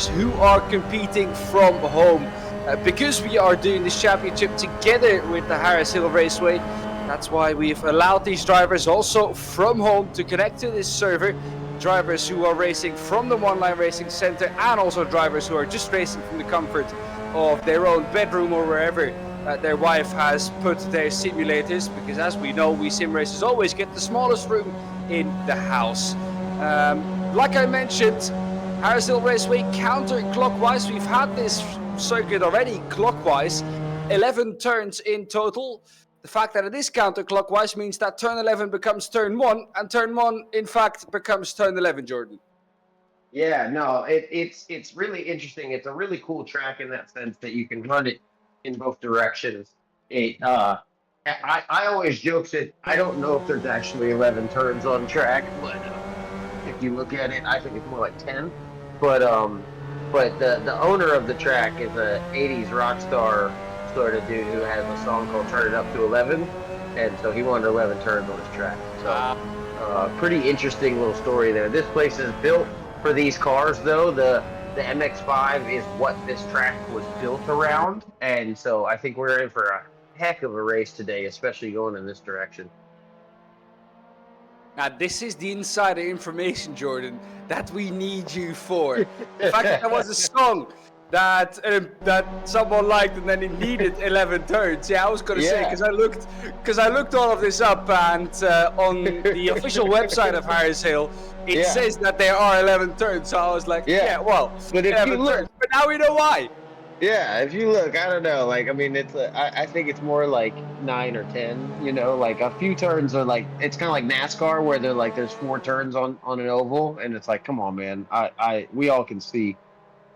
drivers who are competing from home. Because we are doing this championship together with the Harris Hill Raceway, that's why we've allowed these drivers also from home to connect to this server. Drivers who are racing from the One Line Racing Center, and also drivers who are just racing from the comfort of their own bedroom or wherever their wife has put their simulators, because as we know, we sim racers always get the smallest room in the house. Like I mentioned, Harris Hill Raceway counterclockwise. We've had this circuit already clockwise, 11 turns in total. The fact that it is counterclockwise means that turn 11 becomes turn 1, and turn 1, in fact, becomes turn 11, Jordan. Yeah, no, it's really interesting. It's a really cool track in that sense that you can run it in both directions. I always joke that I don't know if there's actually 11 turns on track, but if you look at it, I think it's more like 10. But the owner of the track is a 80s rock star sort of dude who has a song called "Turn It Up to 11," and so he wanted 11 turns on his track. So pretty interesting little story there. This place is built for these cars, though. The MX-5 is what this track was built around, and so I think we're in for a heck of a race today, especially going in this direction. Now, this is the insider information, Jordan, that we need you for. The fact that there was a song that someone liked and then it needed 11 turns. Yeah, I was going to say, because I looked all of this up, and on the official website of Harris Hill, it says that there are 11 turns. So I was like, well, but if you look, turns. But now we know why. Yeah, if you look, I don't know. Like, I mean, I think it's more like 9 or 10. You know, like a few turns are like, it's kind of like NASCAR where they're like there's 4 turns on an oval, and it's like, come on, man. We all can see,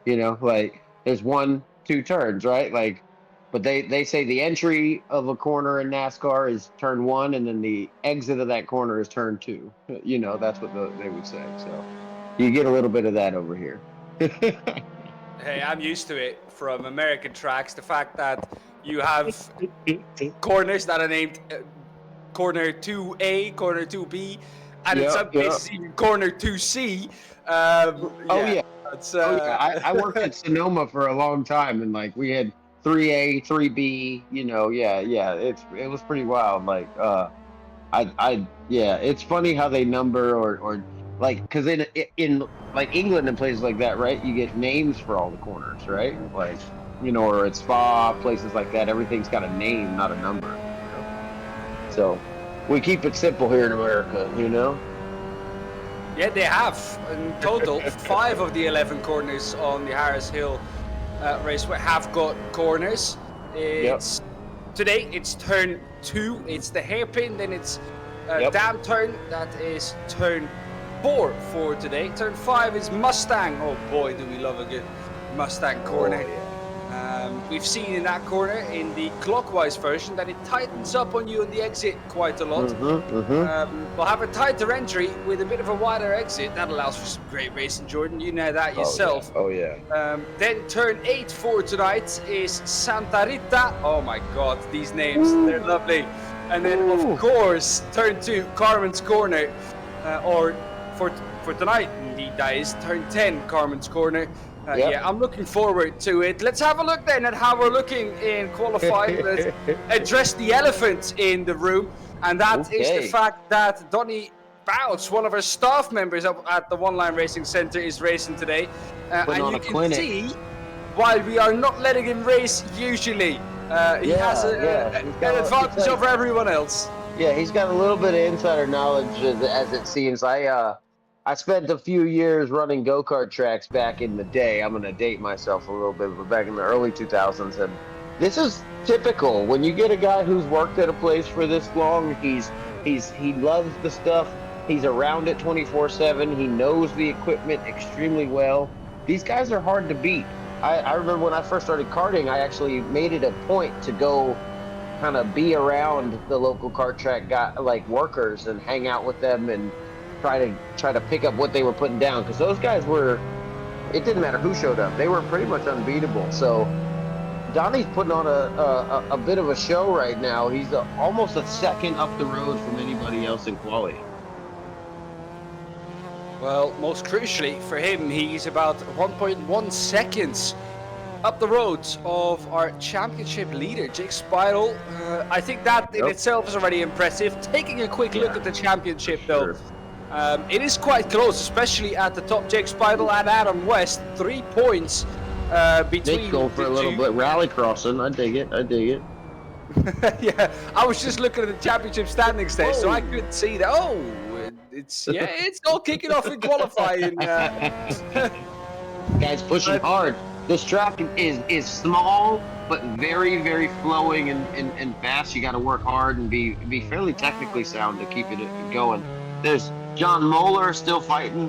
you know, like there's 1, 2 turns, right? Like, but they say the entry of a corner in NASCAR is turn 1, and then the exit of that corner is turn 2. You know, that's what they would say. So you get a little bit of that over here. Hey, I'm used to it from American tracks. The fact that you have corners that are named corner 2A, corner 2B, and in some cases even corner 2C. I worked at Sonoma for a long time, and like we had 3A, 3B. You know, it was pretty wild. Like, it's funny how they number or like, because in like England and places like that, right? You get names for all the corners, right? Like, you know, or at Spa, places like that, everything's got a name, not a number. You know? So we keep it simple here in America, you know. Yeah, they have in total 5 of the 11 corners on the Harris Hill Raceway have got corners. Today it's turn 2. It's the hairpin, then it's dam turn. That is turn 4 for today. Turn 5 is Mustang. Oh boy, do we love a good Mustang corner. We've seen in that corner in the clockwise version that it tightens up on you on the exit quite a lot. We'll have a tighter entry with a bit of a wider exit. That allows for some great racing, Jordan. You know that yourself. Then turn 8 for tonight is Santa Rita. Oh my God, these names, they're lovely. And then of course, turn 2, Carmen's Corner, or for tonight, indeed, that is turn 10, Carmen's Corner. I'm looking forward to it. Let's have a look then at how we're looking in qualifying. Let's address the elephant in the room, and that is the fact that Donnie Bouts, one of our staff members up at the One Line Racing Center, is racing today. And you can see, while we are not letting him race usually, he has an advantage over everyone else. Yeah, he's got a little bit of insider knowledge, as it seems. I spent a few years running go-kart tracks back in the day. I'm going to date myself a little bit, but back in the early 2000s. And this is typical. When you get a guy who's worked at a place for this long, he loves the stuff. He's around it 24/7. He knows the equipment extremely well. These guys are hard to beat. I remember when I first started karting, I actually made it a point to go kind of be around the local kart track workers and hang out with them and try to pick up what they were putting down, because those guys it didn't matter who showed up, they were pretty much unbeatable. So Donnie's putting on a bit of a show right now. He's almost a second up the road from anybody else in quality. Well, most crucially for him, he's about 1.1 seconds up the road of our championship leader, Jake Spiral. I think that in itself is already impressive. Taking a quick look at the championship, though, it is quite close, especially at the top. Jake Spiral and Adam West, 3 points between. They go for a little bit rally crossing. I dig it. Yeah, I was just looking at the championship standings there, so I couldn't see that. Oh, it's all kicking off in qualifying. Guys pushing hard. This track is small, but very, very flowing and fast. You got to work hard and be fairly technically sound to keep it going. There's John Moeller still fighting.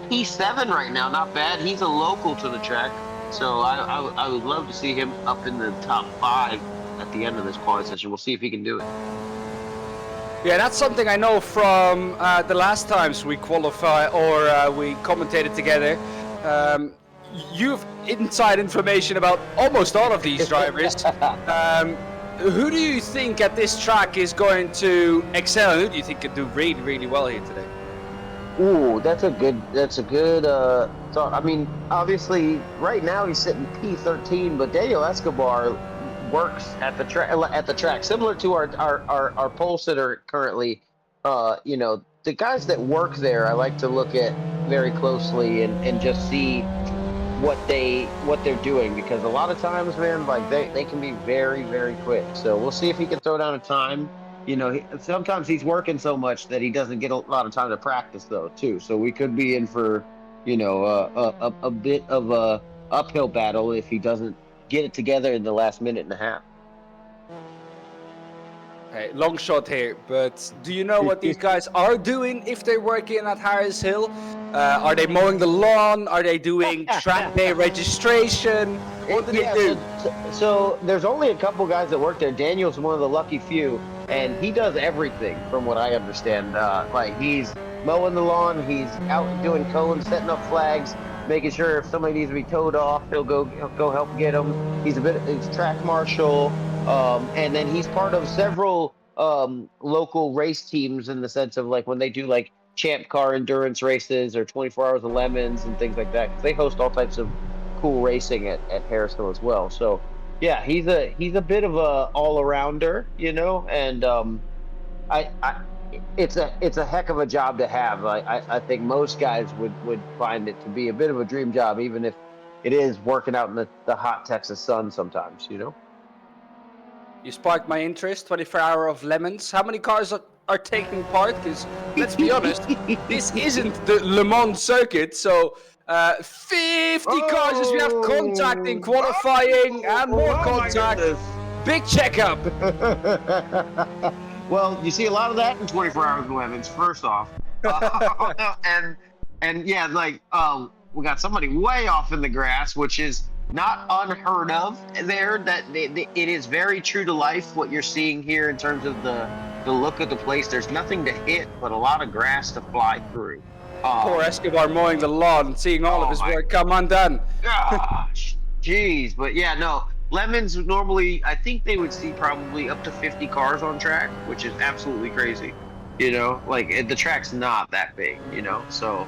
P7 right now, not bad. He's a local to the track, so I would love to see him up in the top 5 at the end of this quali session. We'll see if he can do it. Yeah, that's something I know from the last times we qualify or we commentated together. You've inside information about almost all of these drivers. Who do you think at this track is going to excel? Who do you think could do really, really well here today? Ooh, that's a good thought. I mean, obviously, right now he's sitting P13, but Daniel Escobar works at the track, similar to our pole sitter currently. The guys that work there, I like to look at very closely and just see what they're doing, because a lot of times, man, like they can be very, very quick. So we'll see if he can throw down a time. Sometimes he's working so much that he doesn't get a lot of time to practice though too. So we could be in for a bit of a uphill battle if he doesn't get it together in the last minute and a half. Okay, long shot here, but do you know what these guys are doing if they're working at Harris Hill? Are they mowing the lawn? Are they doing track day registration? What do they do? So there's only a couple guys that work there. Daniel's one of the lucky few, and he does everything from what I understand. Like he's mowing the lawn, he's out doing cones, setting up flags, making sure if somebody needs to be towed off, he'll go help get them. He's track marshal. And then he's part of several local race teams in the sense of like when they do like champ car endurance races or 24 hours of lemons and things like that. 'Cause they host all types of cool racing at Harris Hill as well. So yeah, he's a bit of a all-arounder, and it's a heck of a job to have. I think most guys would find it to be a bit of a dream job, even if it is working out in the hot Texas sun sometimes, You sparked my interest. 24 hour of lemons. How many cars are taking part? Because let's be honest, this isn't the Le Mans circuit. So 50 cars as we have contact in qualifying and more contact. Big checkup. Well, you see a lot of that in 24 hours of lemons. First off, and yeah, like we got somebody way off in the grass, which is not unheard of there. That it is very true to life what you're seeing here in terms of the look of the place. There's nothing to hit but a lot of grass to fly through. Poor Escobar mowing the lawn, seeing all of his work come undone. Gosh, jeez, but yeah, no. Lemons normally, I think they would see probably up to 50 cars on track, which is absolutely crazy. Like the track's not that big, so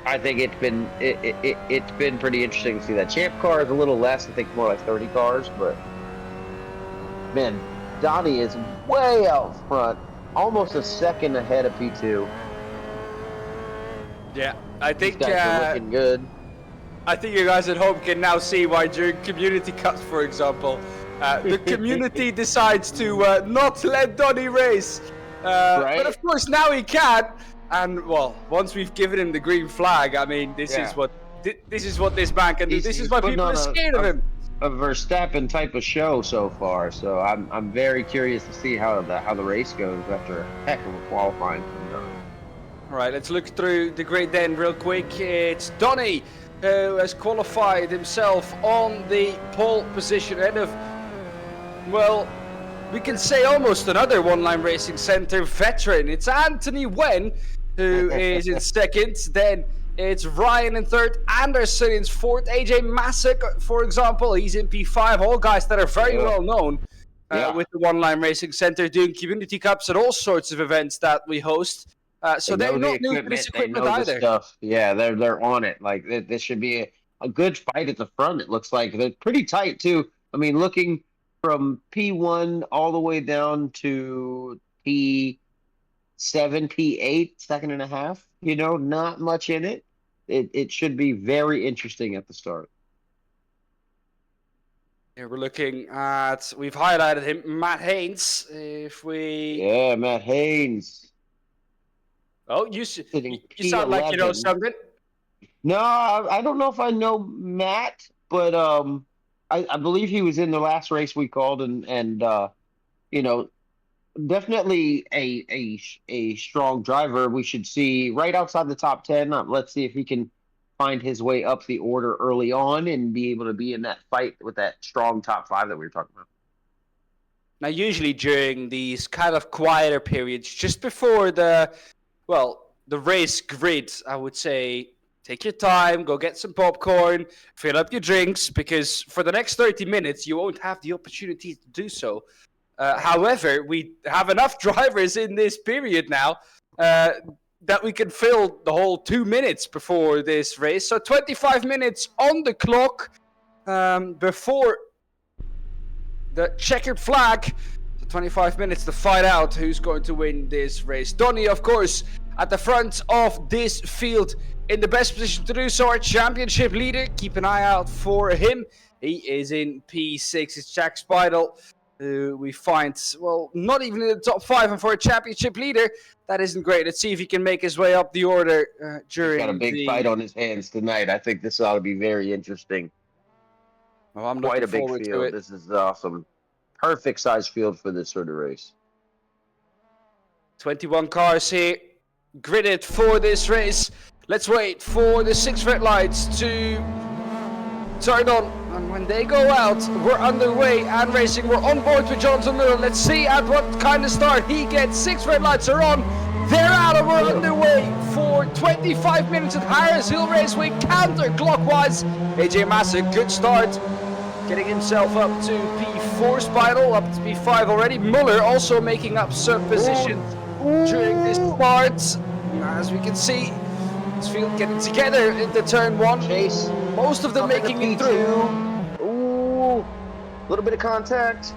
I think it's been pretty interesting to see that. Champ car is a little less, I think more like 30 cars, but man, Donnie is way out front, almost a second ahead of P2. Yeah, I think these guys are looking good. I think you guys at home can now see why during community cups, for example, the community decides to not let Donnie race. Right? But of course now he can. And well, once we've given him the green flag, I mean, this is what this man can do. This is why people are scared of him. A Verstappen type of show so far. So I'm very curious to see how the race goes after a heck of a qualifying. All right, let's look through the grid then real quick. It's Donnie who has qualified himself on the pole position ahead of, well, we can say almost another One Line Racing Center veteran. It's Anthony Wen who is in second. Then it's Ryan in third, Anderson in fourth, AJ Masek, for example, he's in P5. All guys that are very well known with the One Line Racing Center, doing community cups and all sorts of events that we host. So They they're know the not new to equipment. this They equipment know the either. stuff. Yeah, they're on it. Like this should be a good fight at the front. It looks like they're pretty tight too. I mean, looking from P1 all the way down to P7, P8, second and a half. You know, not much in it. It should be very interesting at the start. Here we're looking at, we've highlighted him, Matt Haynes. If we, Yeah, Matt Haynes oh, sitting you sound like you know P11. something. No, I don't know if I know Matt, but I believe he was in the last race we called, and you know, definitely a strong driver. We should see right outside the top 10. Let's see if he can find his way up the order early on and be able to be in that fight with that strong top 5 that we were talking about. Now, usually during these kind of quieter periods, just before the race grid, I would say take your time, go get some popcorn, fill up your drinks, because for the next 30 minutes, you won't have the opportunity to do so. However, we have enough drivers in this period now that we can fill the whole 2 minutes before this race. So 25 minutes on the clock before the checkered flag. So 25 minutes to find out who's going to win this race. Donny, of course, at the front of this field in the best position to do so. Our championship leader. Keep an eye out for him. He is in P6. It's Jack Speidel. We find, well, not even in the top 5, and for a championship leader, that isn't great. Let's see if he can make his way up the order during. He's got a big fight on his hands tonight. I think this ought to be very interesting. Well, I'm quite a big forward field. to it. This is awesome. Perfect size field for this sort of race. 21 cars here, gridded for this race. Let's wait for the 6 red lights to turn on. And when they go out, we're underway and racing. We're on board with Jonathan Miller. Let's see at what kind of start he gets. 6 red lights are on. They're out and we're underway for 25 minutes at Harris Hill Raceway, counterclockwise. AJ Massa, good start. Getting himself up to P4, Speidel, up to P5 already. Muller also making up some positions during this start. As we can see, this field getting together into turn 1. Chase. Most of them making it through. Ooh, a little bit of contact.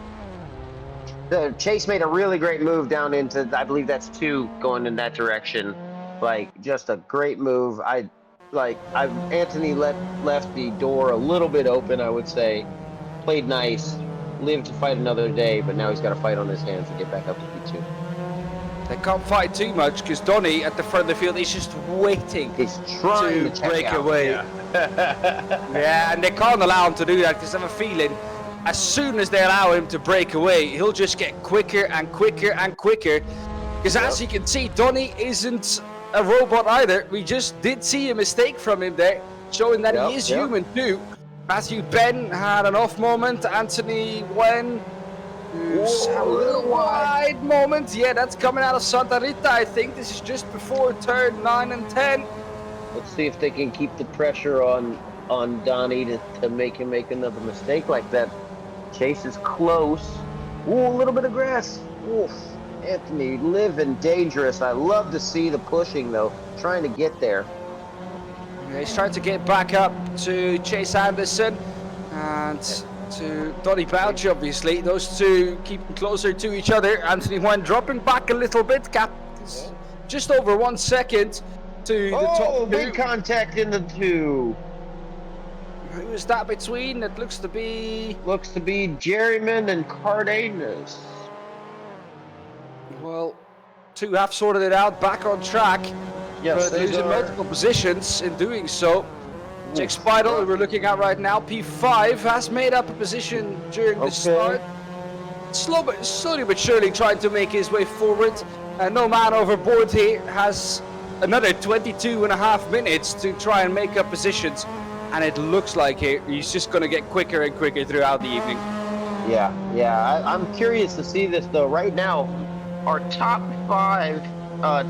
Chase made a really great move down into, I believe that's 2 going in that direction. Like, just a great move. Anthony left the door a little bit open, I would say. Played nice, lived to fight another day, but now he's got a fight on his hands to get back up to P2. They can't fight too much because Donny at the front of the field is just waiting. He's trying to break out. away. Yeah, and they can't allow him to do that because I have a feeling as soon as they allow him to break away, he'll just get quicker and quicker and quicker. Because as you can see, Donny isn't a robot either. We just did see a mistake from him there, showing that he is human too. Matthew Ben had an off moment. Anthony Wen, who's had a little wide moment. Yeah, that's coming out of Santa Rita, I think. This is just before turn 9 and 10. Let's see if they can keep the pressure on Donnie to make him make another mistake like that. Chase is close. Ooh, a little bit of grass. Oof. Anthony living dangerous. I love to see the pushing, though. Trying to get there. Yeah, he's trying to get back up to Chase Anderson and to Donny Bouch, obviously. Those two keeping closer to each other. Anthony Wen dropping back a little bit. Gap is just over 1 second to the top 2. Oh, big contact in the 2. Who is that between? It looks to be Jerryman and Cardenas. Well, 2 have sorted it out, back on track. Yes, but losing multiple positions in doing so. Jack Speidel, who we're looking at right now, P5, has made up a position during the start. Slowly but surely trying to make his way forward. No man overboard here has another 22.5 minutes to try and make up positions. And it looks like he's just going to get quicker and quicker throughout the evening. Yeah. I'm curious to see this, though. Right now, our top 5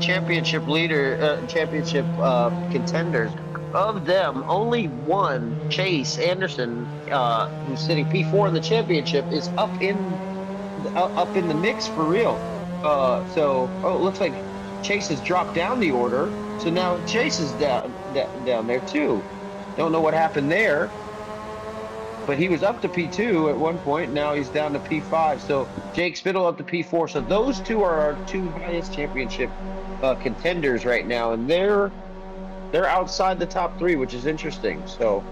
championship contenders, of them, only one, Chase Anderson, who's sitting P4 in the championship, is up in the mix for real. It looks like Chase has dropped down the order, so now Chase is down there too. Don't know what happened there, but he was up to P2 at one point. Now he's down to P5. So Jake Spittle up to P4. So those two are our two highest championship contenders right now, and they're outside the top 3, which is interesting. So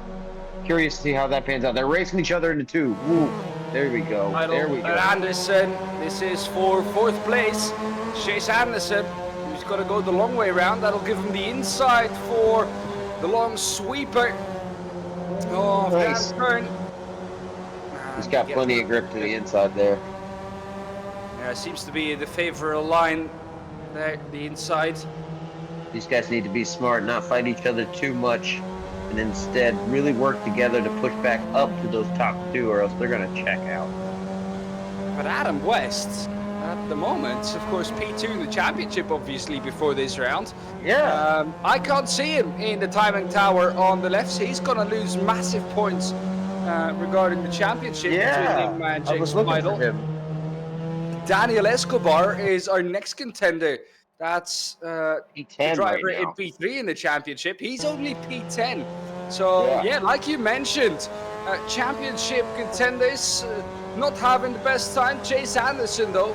curious to see how that pans out. They're racing each other into 2. Woo. There we go. There we go. Anderson, this is for 4th place. Chase Anderson, who's got to go the long way around. That'll give him the inside for the long sweeper. Oh, nice. That turn. He's got plenty of grip to the inside there. Yeah, seems to be the favorable line there, the inside. These guys need to be smart, not fight each other too much, and instead really work together to push back up to those top 2, or else they're going to check out. But Adam West, at the moment, of course, P2 in the championship, obviously, before this round. Yeah. I can't see him in the timing tower on the left. So he's going to lose massive points regarding the championship between him and Jake Spidle. Daniel Escobar is our next contender. That's the driver in P3 in the championship. He's only P10. So, yeah, like you mentioned, championship contenders not having the best time. Chase Anderson, though,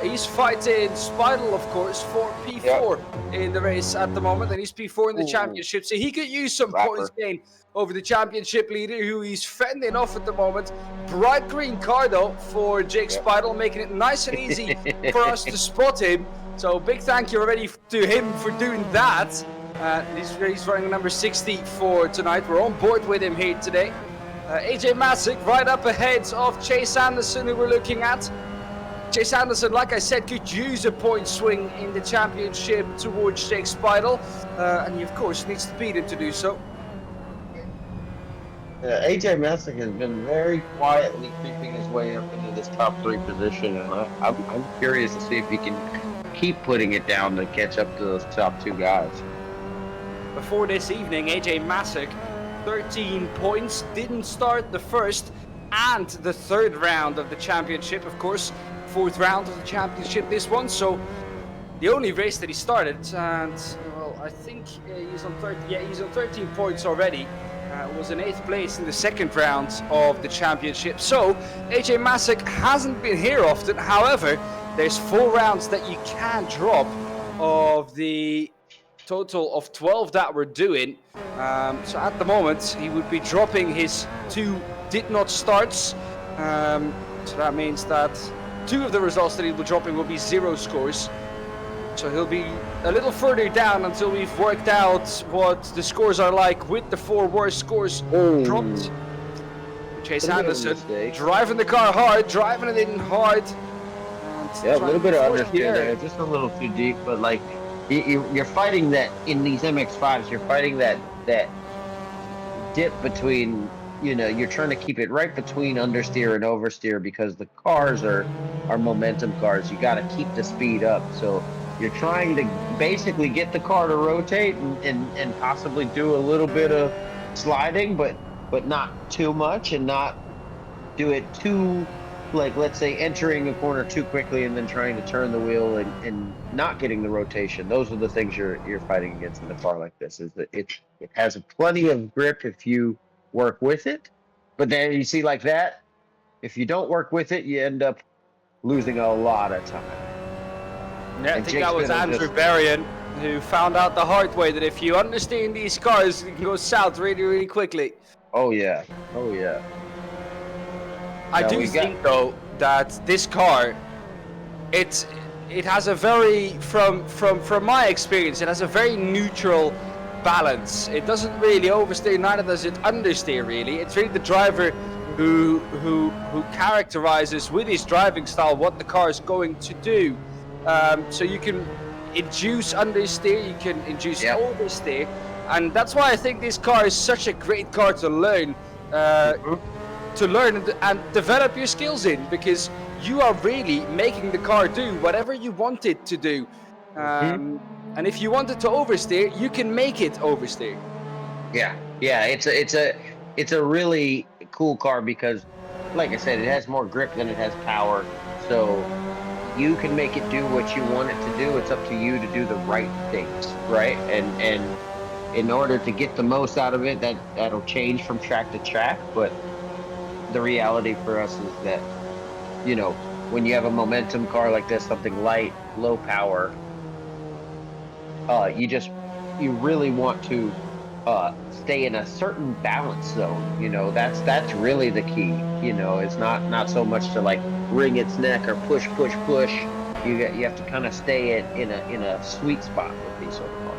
he's fighting Spidle, of course, for P4 in the race at the moment, and he's P4 in the championship. So he could use some points gain over the championship leader, who he's fending off at the moment. Bright green car, though, for Jake Spidle, making it nice and easy for us to spot him. So big thank you already to him for doing that. He's running number 60 for tonight. We're on board with him here today. AJ Masick right up ahead of Chase Anderson, who we're looking at. Chase Anderson, like I said, could use a point swing in the championship towards Jake Spidle. And he, of course, needs to beat him to do so. AJ Masick has been very quietly creeping his way up into this top 3 position, and I'm curious to see if he can keep putting it down to catch up to those top 2 guys. Before this evening, AJ Masick, 13 points, didn't start the first and the 3rd round of the championship, of course. 4th round of the championship, this one, so the only race that he started, and well, I think he's on 13 points already. Was in 8th place in the 2nd round of the championship. So AJ Masick hasn't been here often. However, there's 4 rounds that you can drop of the total of 12 that we're doing. So at the moment, he would be dropping his 2 did not starts. So that means that 2 of the results that he'll be dropping will be 0 scores. So he'll be a little further down until we've worked out what the scores are like with the 4 worst scores dropped. Chase Anderson driving the car hard, driving it in hard. Yeah, a little bit of understeer there, just a little too deep, but like you're fighting that in these MX-5s. You're fighting that dip between, you know, you're trying to keep it right between understeer and oversteer because the cars are momentum cars. You got to keep the speed up. So you're trying to basically get the car to rotate and possibly do a little bit of sliding, but not too much, and not do it too, like, let's say entering a corner too quickly and then trying to turn the wheel and not getting the rotation. Those are the things you're fighting against in a car like this, is that it has plenty of grip if you work with it. But then you see, like that, if you don't work with it, you end up losing a lot of time. Yeah, I think that was Andrew Berrien who found out the hard way that if you understand these cars, you can go south really, really quickly. Oh yeah, oh yeah. I do think though that this car, it has a very, from my experience, it has a very neutral balance. It doesn't really oversteer, neither does it understeer really. It's really the driver who characterizes with his driving style what the car is going to do. So you can induce understeer, you can induce oversteer, and that's why I think this car is such a great car to learn. To learn and develop your skills in, because you are really making the car do whatever you want it to do. And if you want it to oversteer, you can make it oversteer. Yeah, it's a really cool car because, like I said, it has more grip than it has power. So you can make it do what you want it to do. It's up to you to do the right things, right? And in order to get the most out of it, that'll change from track to track. But the reality for us is that, you know, when you have a momentum car like this, something light, low power, you really want to stay in a certain balance zone. You know, that's really the key. You know, it's not so much to like wring its neck or push. You have to kind of stay in a sweet spot with these sort of cars.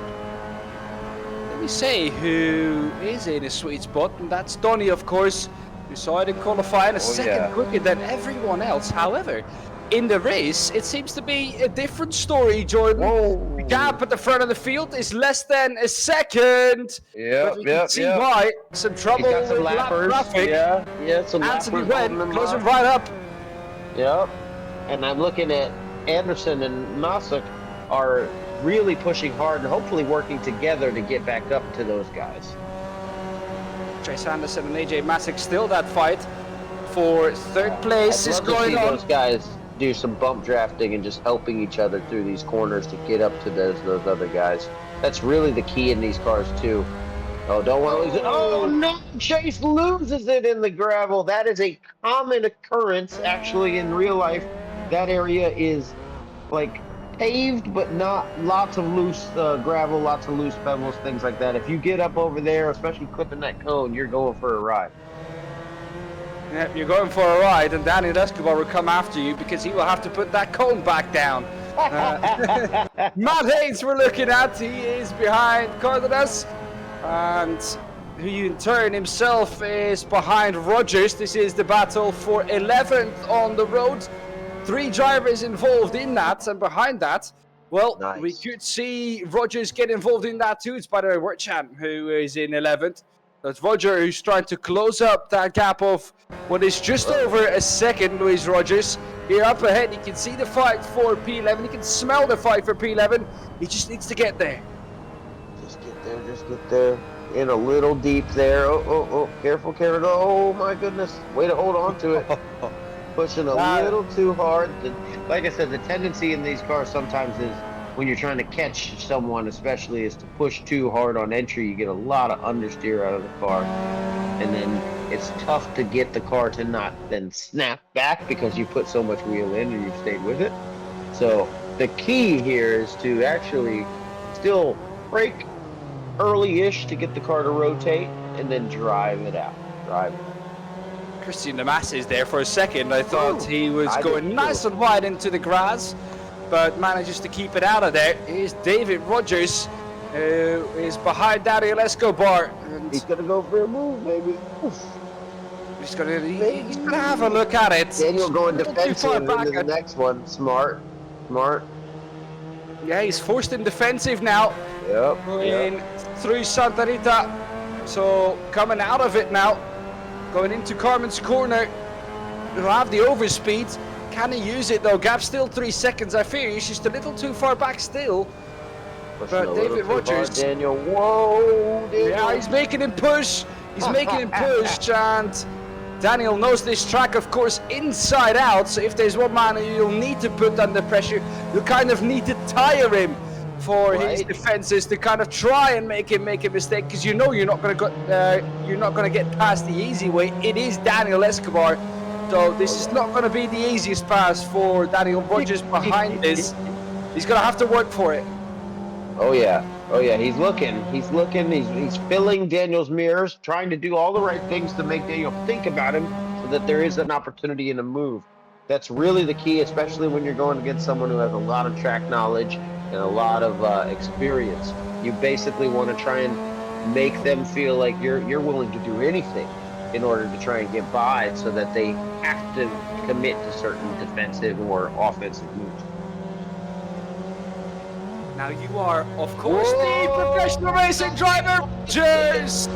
Let me say who is in a sweet spot, and that's Donny, of course. We saw it in qualifying, a second quicker than everyone else. However, in the race, it seems to be a different story, Jordan. Whoa. The gap at the front of the field is less than a second. But you can see why. Some trouble He's got some with lap traffic. Yeah, some Anthony lappers went, closing right up. Yep. And I'm looking at Anderson and Nosek are really pushing hard and hopefully working together to get back up to those guys. Trace Anderson and AJ Masick still that fight for third place is going on. Those guys do some bump drafting and just helping each other through these corners to get up to those other guys. That's really the key in these cars too. Oh, don't want to lose it. Oh no, Chase loses it in the gravel. That is a common occurrence actually in real life. That area is like paved, but not lots of loose gravel, lots of loose pebbles, things like that. If you get up over there, especially clipping that cone, you're going for a ride. Yep, you're going for a ride, and Daniel Escobar will come after you because he will have to put that cone back down. Matt Hayes we're looking at. He is behind Cardenas, and who in turn himself is behind Rogers. This is the battle for 11th on the road. 3 drivers involved in that, and behind that, well, nice. We could see Rogers get involved in that too. It's by the way, Wertchan who is in 11th. That's Roger who's trying to close up that gap of what is just over a second, Luis Rogers. Here up ahead, you can see the fight for P11. You can smell the fight for P11. He just needs to get there. Just get there. In a little deep there. Oh, careful. Oh my goodness. Way to hold on to it. Pushing a little too hard. Like I said, the tendency in these cars sometimes is when you're trying to catch someone, especially, is to push too hard on entry. You get a lot of understeer out of the car, and then it's tough to get the car to not then snap back because you put so much wheel in and you've stayed with it. So the key here is to actually still brake early-ish to get the car to rotate and then drive it out. Christian Damas is there for a second. I thought he was going nice and wide into the grass, but manages to keep it out of there. Here's David Rogers, who is behind Daniel Escobar. And he's gonna go for a move, maybe. He's gonna have a look at it. Daniel going defensive into the next one. Smart. Yeah, he's forced in defensive now. Yep. Going through Santa Rita. So coming out of it now. Going into Carmen's corner. He'll have the overspeed. Can he use it though? Gap still 3 seconds. I fear he's just a little too far back still. But David Rogers. Daniel, whoa! Daniel. Yeah, he's making him push. And Daniel knows this track, of course, inside out. So if there's one man who you'll need to put under pressure, you'll kind of need to tire him for his defenses to kind of try and make him make a mistake, because you know you're not going to get past the easy way. It is Daniel Escobar, so this is not going to be the easiest pass for Daniel Rogers behind this. He's going to have to work for it. Oh yeah, he's looking, he's filling Daniel's mirrors, trying to do all the right things to make Daniel think about him so that there is an opportunity in a move. That's really the key, especially when you're going against someone who has a lot of track knowledge and a lot of experience. You basically want to try and make them feel like you're willing to do anything in order to try and get by, so that they have to commit to certain defensive or offensive moves. Now you are, of course, the professional racing driver. Just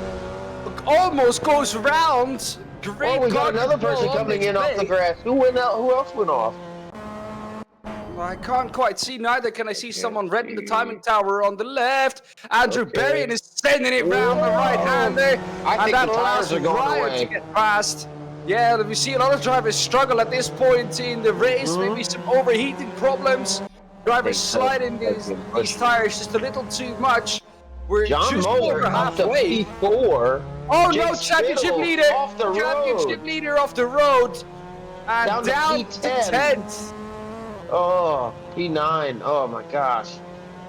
almost goes round. Great. We got another person coming in off the grass. Who else went off? I can't quite see neither. Can I see someone red in the timing tower on the left? Andrew Berrien is sending it round the right hand there. I think the tires are going away. To get past. Yeah, we see a lot of drivers struggle at this point in the race. Maybe some overheating problems. Drivers sliding these tires just a little too much. We're John just Moeller over up to halfway. P4. Oh Jake no, championship Spittle leader! off the Championship road. leader off the road. And Down to to 10th. Oh, P9. Oh my gosh.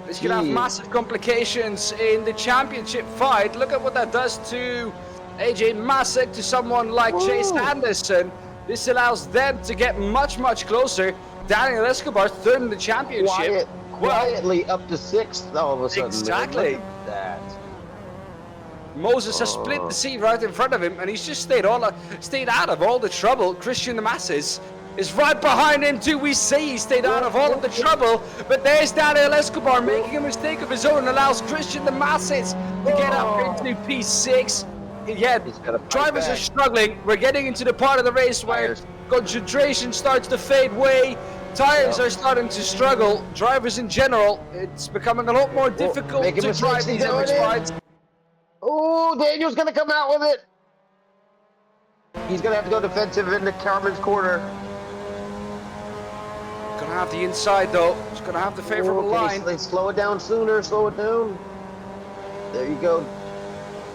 This could have massive complications in the championship fight. Look at what that does to AJ Masek, to someone like Chase Anderson. This allows them to get much, much closer. Daniel Escobar third in the championship. Quietly up to 6th all of a sudden. Exactly. Man, look at that. Moses has split the seat right in front of him, and he's just stayed out of all the trouble. Christian Masses is right behind him too. We see he stayed out of all of the trouble, but there's Daniel Escobar making a mistake of his own and allows Christian Masses to get up into P6. Yeah, drivers are struggling. We're getting into the part of the race where concentration starts to fade away. Tires are starting to struggle. Drivers in general, it's becoming a lot more difficult to drive these average fights. Oh, Daniel's going to come out with it. He's going to have to go defensive into Carmen's corner. Going to have the inside, though. He's going to have the favorable line. Slow it down sooner. Slow it down. There you go.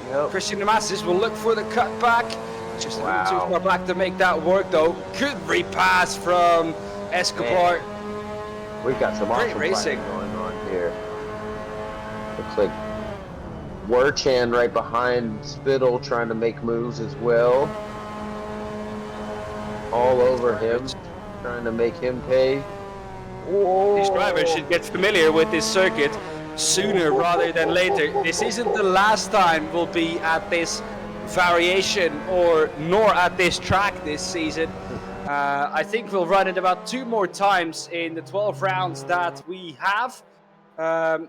Yep. Christian Masses will look for the cutback. Just a little too far back to make that work, though. Good repass from Escobar. Man. We've got some great racing going on here. Looks like Werchan right behind Spittle trying to make moves as well. All over him, trying to make him pay. Whoa. These drivers should get familiar with this circuit sooner rather than later. This isn't the last time we'll be at this variation nor at this track this season. I think we'll run it about 2 more times in the 12 rounds that we have.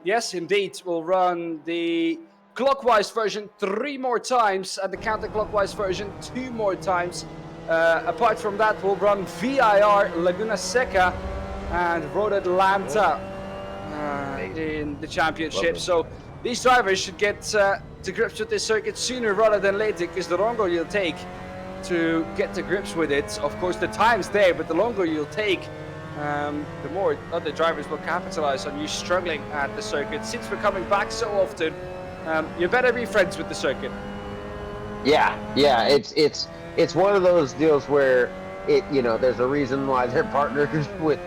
Yes, indeed, we'll run the clockwise version 3 more times and the counterclockwise version 2 more times. Apart from that, we'll run VIR, Laguna Seca, and Road Atlanta in the championship. So these drivers should get to grips with this circuit sooner rather than later, because the longer you'll take to get to grips with it, of course the time's there, but the longer you'll take, the more other drivers will capitalize on you struggling at the circuit. Since we're coming back so often, you better be friends with the circuit. Yeah, it's one of those deals where there's a reason why they're partners with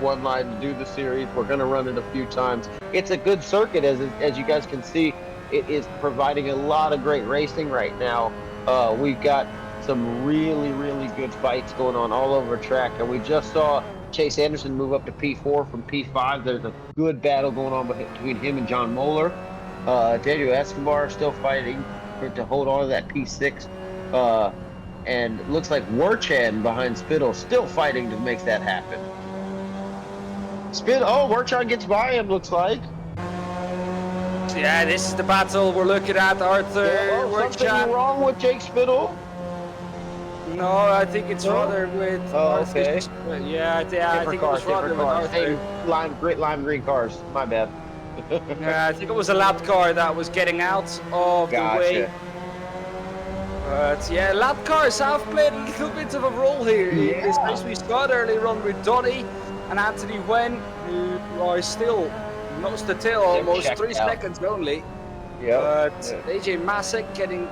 One Line to do the series. We're going to run it a few times. It's a good circuit, as you guys can see. It is providing a lot of great racing right now. We've got some really, really good fights going on all over track, and we just saw Chase Anderson move up to P4 from P5. There's a good battle going on between him and John Moeller. Daniel Escobar still fighting to hold on to that P6. And it looks like Werchan behind Spittle still fighting to make that happen. Werchan gets by him, looks like. Yeah, this is the battle we're looking at, Arthur. Something wrong with Jake Spittle? No, I think it's rather with Arthur. Okay. Yeah, I think it was rather with Arthur. Hey, lime green cars. My bad. Yeah, I think it was a lap car that was getting out of the way. But yeah, lap cars have played a little bit of a role here. In this race we started earlier on with Donny and Anthony Wen, who are still nose to tail, almost 3 seconds only. But AJ Masek getting,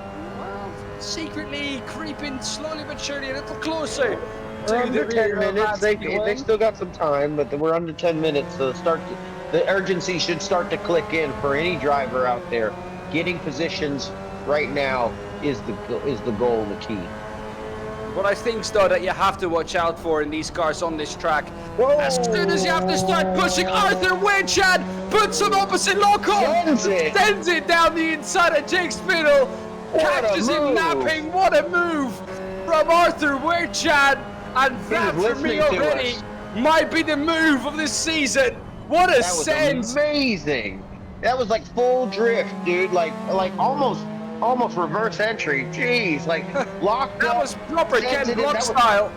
secretly creeping slowly but surely a little closer to under the 10 minutes. They still got some time, but we're under 10 minutes, so the urgency should start to click in for any driver out there. Getting positions right now is the goal, the key. What I think, though, that you have to watch out for in these cars on this track, as soon as you have to start pushing, Arthur Werchan puts an opposite lock on, sends it down the inside of Jake Spittle, catches him napping. What a move from Arthur Werchan, and that for me already might be the move of this season. What a sense! Amazing. That was like full drift, dude. Like almost reverse entry. Jeez, like locked that up. Was proper Ken Block style.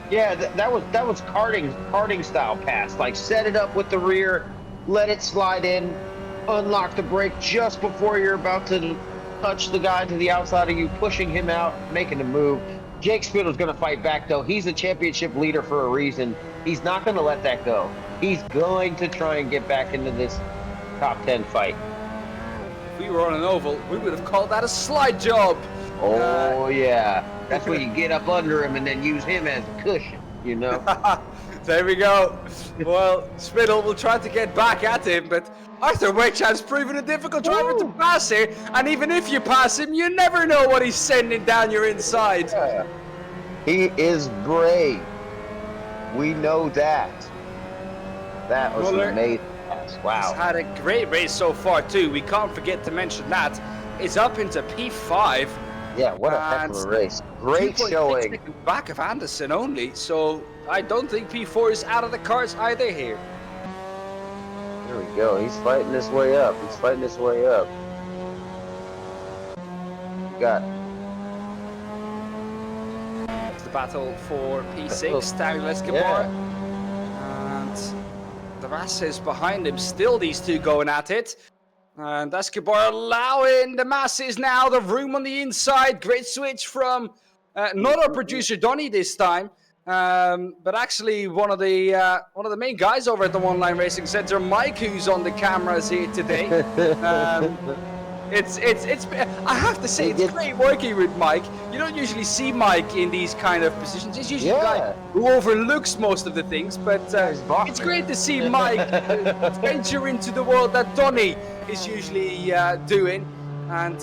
Yeah, that was karting style pass. Like set it up with the rear, let it slide in, unlock the brake just before you're about to touch the guy to the outside of you, pushing him out, making a move. Jake Spittle's going to fight back, though. He's a championship leader for a reason. He's not going to let that go. He's going to try and get back into this top 10 fight. If we were on an oval, we would have called that a slide job. Oh, yeah. That's where you get up under him and then use him as a cushion, you know? There we go. Well, Spittle will try to get back at him, but Arthur Wedge has proven a difficult driver to pass here. And even if you pass him, you never know what he's sending down your inside. Yeah. He is brave. We know that. That was an amazing pass. Wow. He's had a great race so far, too. We can't forget to mention that. It's up into P5. Yeah, what a heck of a race. Great showing. Back of Anderson only, so I don't think P4 is out of the cards either here. There we go. He's fighting his way up. He's fighting his way up. You got it's the battle for P6, Daniel Escobar. And the masses behind him, still these two going at it. And Escobar allowing the masses now the room on the inside. Great switch from not our producer Donny this time, but actually one of the main guys over at the One Line Racing Center, Mike, who's on the cameras here today. It's I have to say it's great working with Mike. You don't usually see Mike in these kind of positions. He's usually the guy who overlooks most of the things, but it's great to see Mike venture into the world that Donny is usually doing, and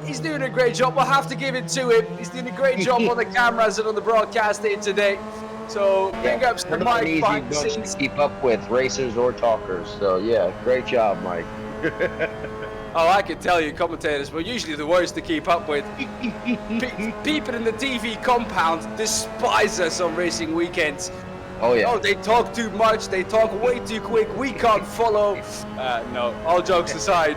he's doing a great job. We'll have to give it to him. He's doing a great job on the cameras and on the broadcast here today. So big ups to Mike. Easy bunch to keep up with, racers or talkers. So yeah, great job, Mike. Oh, I can tell you, commentators were usually the worst to keep up with. People in the TV compound despise us on racing weekends. Oh yeah. Oh, they talk too much. They talk way too quick. We can't follow. No, all jokes aside.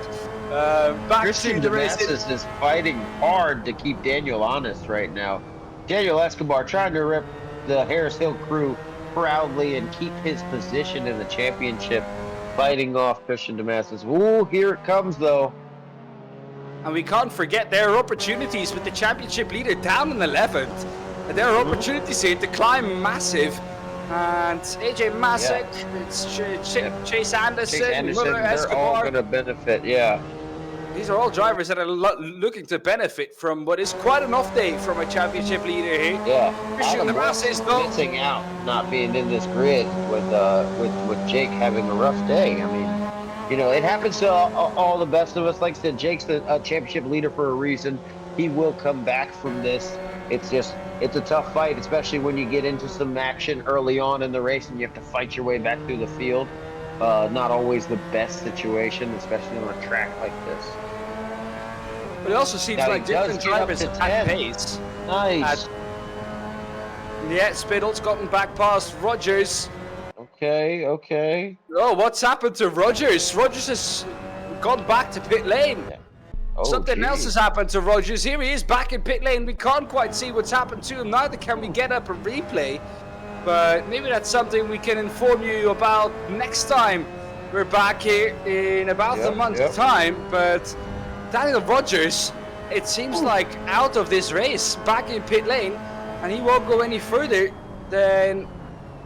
Back Christian to the racing. is fighting hard to keep Daniel honest right now. Daniel Escobar trying to rip the Harris Hill crew proudly and keep his position in the championship, fighting off Christian Damascus. Ooh, here it comes though. And we can't forget there are opportunities with the championship leader down in 11th. There are opportunities here to climb massive. And AJ Masek, it's Chase Anderson, Muller, they're Escobar. all going to benefit, yeah. These are all drivers that are looking to benefit from what is quite an off day from a championship leader here. Yeah, Christian Damascus though missing out, not being in this grid with Jake having a rough day. I mean, you know, it happens to all the best of us. Like I said, Jake's a championship leader for a reason. He will come back from this. It's a tough fight, especially when you get into some action early on in the race and you have to fight your way back through the field. Not always the best situation, especially on a track like this. But it also seems like different drivers at pace. Nice. Yeah, Spittle's gotten back past Rogers. Okay. Oh, what's happened to Rogers? Rogers has gone back to pit lane. Yeah. Oh, Something else has happened to Rogers. Here he is back in pit lane. We can't quite see what's happened to him. Neither can we get up a replay. But maybe that's something we can inform you about next time we're back here in about a month's time. But Daniel Rogers, it seems like out of this race, back in pit lane, and he won't go any further than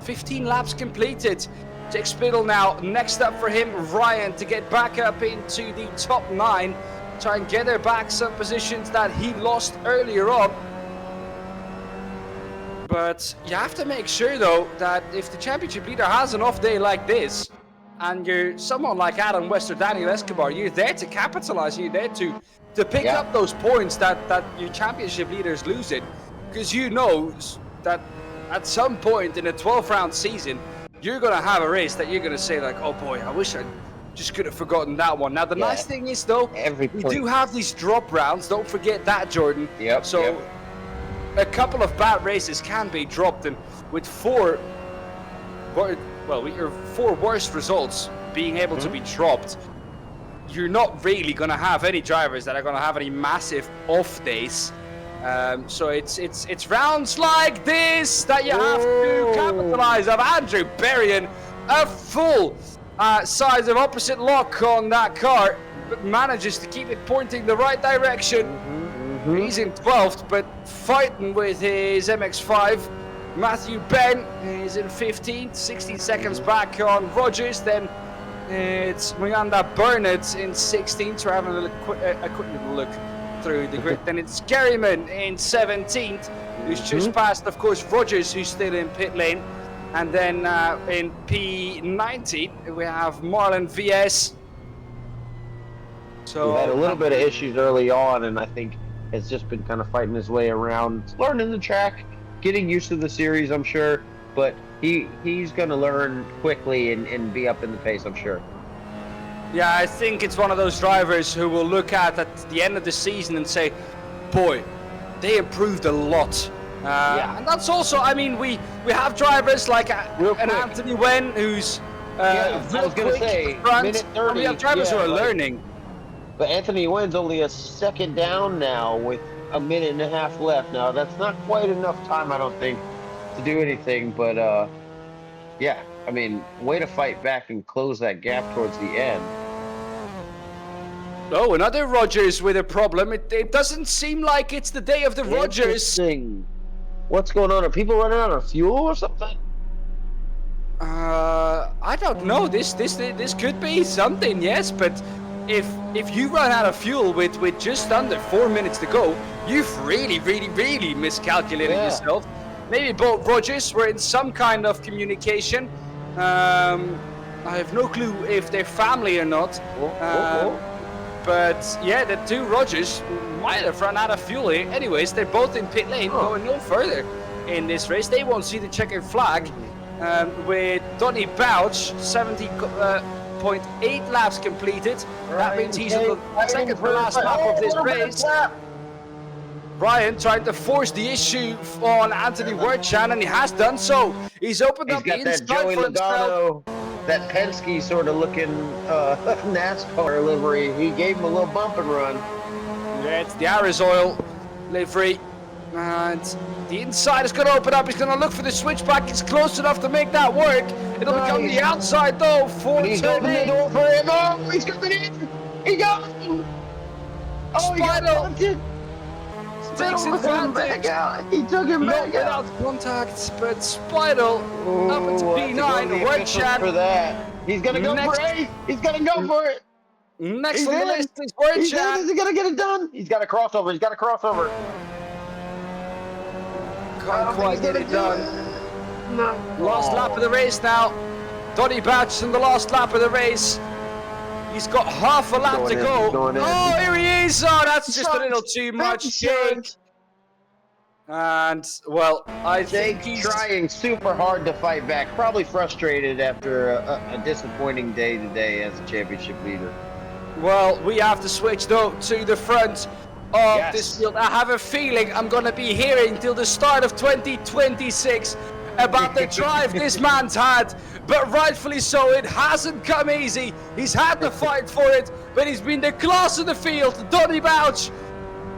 15 laps completed. Jake Spittle now, next up for him, Ryan, to get back up into the top 9. Try and gather back some positions that he lost earlier on. But you have to make sure though that if the championship leader has an off day like this, and you're someone like Adam West or Daniel Escobar, you're there to capitalize, you're there to pick up those points that your championship leader is losing. Because you know that at some point in a 12-round season, you're going to have a race that you're going to say like, oh boy, I wish I just could have forgotten that one. Now the nice thing is though, we do have these drop rounds. Don't forget that, Jordan. So a couple of bad races can be dropped, and with four worst results being able to be dropped, you're not really going to have any drivers that are going to have any massive off days. So it's rounds like this that you have to capitalize of. Andrew Berrien, a full size of opposite lock on that car, but manages to keep it pointing the right direction. He's in 12th, but fighting with his MX-5. Matthew Ben is in 15th, 16 seconds back on Rogers. Then it's Miranda Burnett in 16th. We're having a quick little look through the grid. Then it's Garryman in 17th, who's just passed, of course, Rogers, who's still in pit lane. And then in P19, we have Marlon VS. So he had a little bit of issues early on, and I think has just been kind of fighting his way around, learning the track, getting used to the series, I'm sure. But he's going to learn quickly and be up in the pace, I'm sure. Yeah, I think it's one of those drivers who will look at the end of the season and say, boy, they improved a lot. And that's also, I mean, we have drivers like an Anthony Wen, who's I was going to say, minute 30. We have drivers who are learning. But Anthony Wynn's only a second down now with a minute and a half left. Now, that's not quite enough time, I don't think, to do anything. But, yeah, I mean, way to fight back and close that gap towards the end. Oh, another Rogers with a problem. It doesn't seem like it's the day of the Rogers. What's going on? Are people running out of fuel or something? I don't know. This could be something, yes, but if you run out of fuel with just under 4 minutes to go, you've really miscalculated yourself. Maybe both Rogers were in some kind of communication. I have no clue if they're family or not. But yeah, the two Rogers might have run out of fuel here. Anyways, they're both in pit lane, going no further in this race. They won't see the checkered flag. With Donny Bouch, 70.8 laps completed. That means he's on the second to last lap of this race. Ryan trying to force the issue on Anthony Wertjan, and he has done so. He's opened up the inside for himself. That Penske sort of looking NASCAR livery. He gave him a little bump and run. Yeah, it's the Harris Oil livery. And the inside is going to open up. He's going to look for the switchback. He's close enough to make that work. It'll become the outside though for he's opening the door for him. Oh, he's coming in. He got him. Oh, Spider takes advantage. He took him back out. Without contact, but Spidel up into P9. Wertjan for that. He's gonna go for it. He's gonna go for it. Next on the list is Wertjan. Is he gonna get it done? He's got a crossover. Can't quite get it done. No. Last lap of the race now. Donny Bouch in the last lap of the race. He's got half a lap to go. Oh, here he is! Oh, that's just a little too much, Jake. And, well, I think he's trying super hard to fight back. Probably frustrated after a disappointing day today as a championship leader. Well, we have to switch, though, to the front of this field. I have a feeling I'm going to be hearing till the start of 2026 about the drive this man's had, but rightfully so. It hasn't come easy. He's had to fight for it, but he's been the class of the field. Donny Bouch,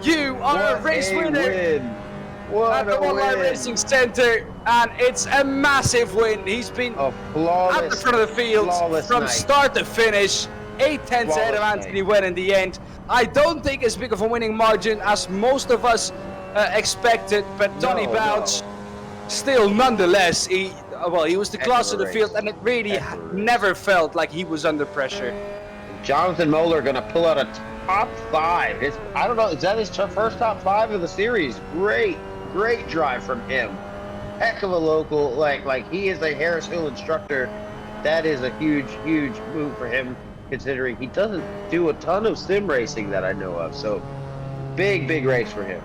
you are a race winner at the One Line Racing Center, and it's a massive win. He's been at the front of the field from start to finish. 8/10 ahead of Anthony Wen in the end. I don't think as big of a winning margin as most of us expected, but Donny Bouch, still, nonetheless, he was the class of the field, and it really never felt like he was under pressure. Jonathan Moeller going to pull out a top 5. I don't know, is that his first top 5 of the series? Great drive from him. Heck of a local, like he is a Harris Hill instructor. That is a huge move for him, considering he doesn't do a ton of sim racing that I know of. So, big race for him.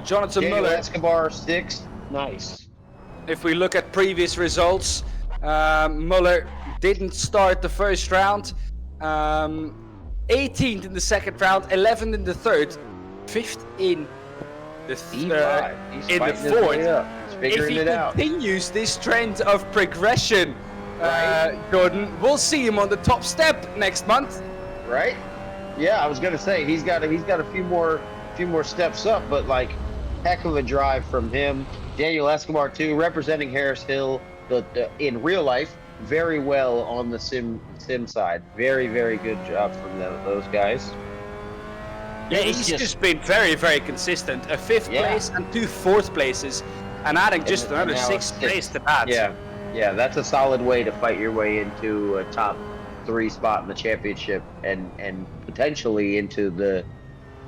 Jonathan Daniel Muller. Escobar 6th. Nice. If we look at previous results, Muller didn't start the first round. 18th in the second round, 11th in the third, 5th in the fourth. If he continues this trend of progression, Jordan, we'll see him on the top step next month. Right? Yeah, I was gonna say he's got a few more steps up, but like heck of a drive from him. Daniel Escobar too, representing Harris Hill, in real life, very well on the sim side. Very good job from those guys. Yeah, he's just been very, very consistent. A 5th place and 2 4th places, and adding just another 6th place to that. Yeah, that's a solid way to fight your way into a top 3 spot in the championship, and potentially into the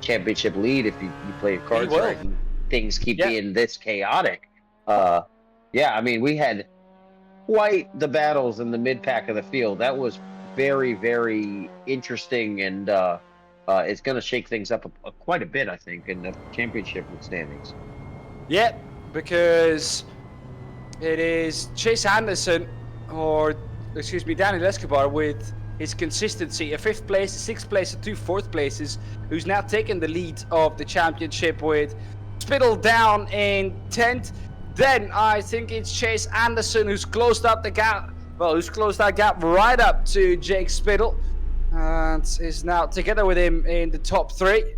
championship lead if you play your cards right and things keep being this chaotic. I mean, we had quite the battles in the mid pack of the field. That was very, very interesting, and it's going to shake things up quite a bit, I think, in the championship standings. Yeah, because it is Chase Anderson, Daniel Escobar, with his consistency, a 5th place, a 6th place, and 2 4th places, who's now taken the lead of the championship, with Spittle down in 10th. Then I think it's Chase Anderson who's closed up the gap. Well, who's closed that gap right up to Jake Spittle, and is now together with him in the top 3.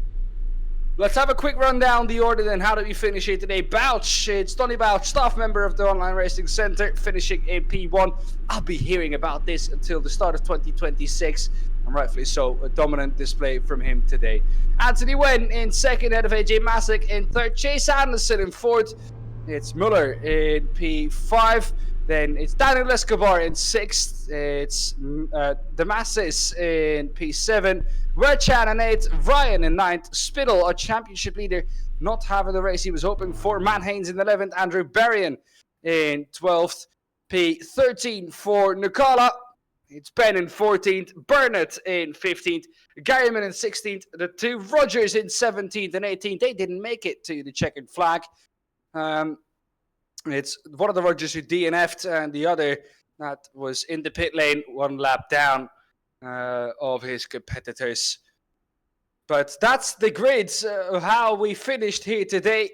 Let's have a quick rundown the order then. How did we finish it today? Bouch, it's Tony Bouch, staff member of the Online Racing Center, finishing in P1. I'll be hearing about this until the start of 2026, and rightfully so. A dominant display from him today. Anthony Wen in 2nd, head of AJ Masick in 3rd, Chase Anderson in 4th. It's Muller in P5. Then it's Daniel Escobar in 6th. It's Damasis in P7. Werchan in 8th. Ryan in 9th. Spittle, our championship leader, not having the race he was hoping for. Matt Haynes in 11th. Andrew Berrien in 12th. P13 for Nicola. It's Ben in 14th. Burnett in 15th. Garryman in 16th. The 2 Rogers in 17th and 18th. They didn't make it to the checkered flag. It's one of the Rogers who DNF'd, and the other that was in the pit lane 1 lap down of his competitors. But that's the grids of how we finished here today.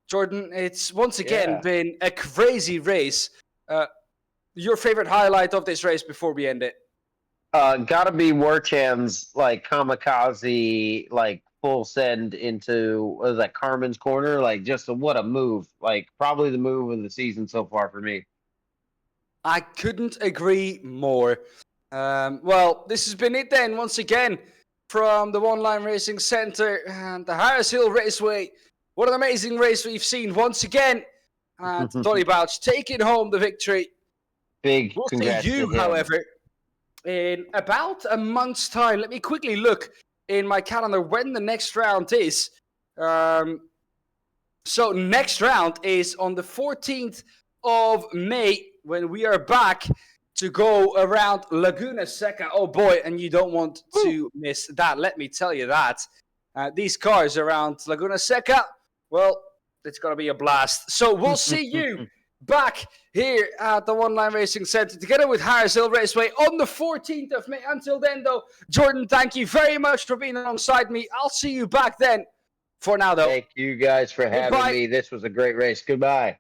Jordan, it's once again been a crazy race. Your favorite highlight of this race before we end it? Gotta be Werchan's kamikaze, full send into, what is that, Carmen's corner? What a move. Probably the move of the season so far for me. I couldn't agree more. Well, this has been it then, once again, from the Online Racing Center and the Harris Hill Raceway. What an amazing race we've seen once again. And Tony Bouch taking home the victory. Big we'll congrats see you, to him. However, in about a month's time. Let me quickly look in my calendar when the next round is. So next round is on the 14th of May, when we are back to go around Laguna Seca. Oh boy, and you don't want to miss that. Let me tell you that. These cars around Laguna Seca, well, it's going to be a blast. So we'll see you back here at the Online Racing Center together with Harris Hill Raceway on the 14th of May. Until then, though, Jordan, thank you very much for being alongside me. I'll see you back then. For now, though. Thank you guys for having me. This was a great race. Goodbye.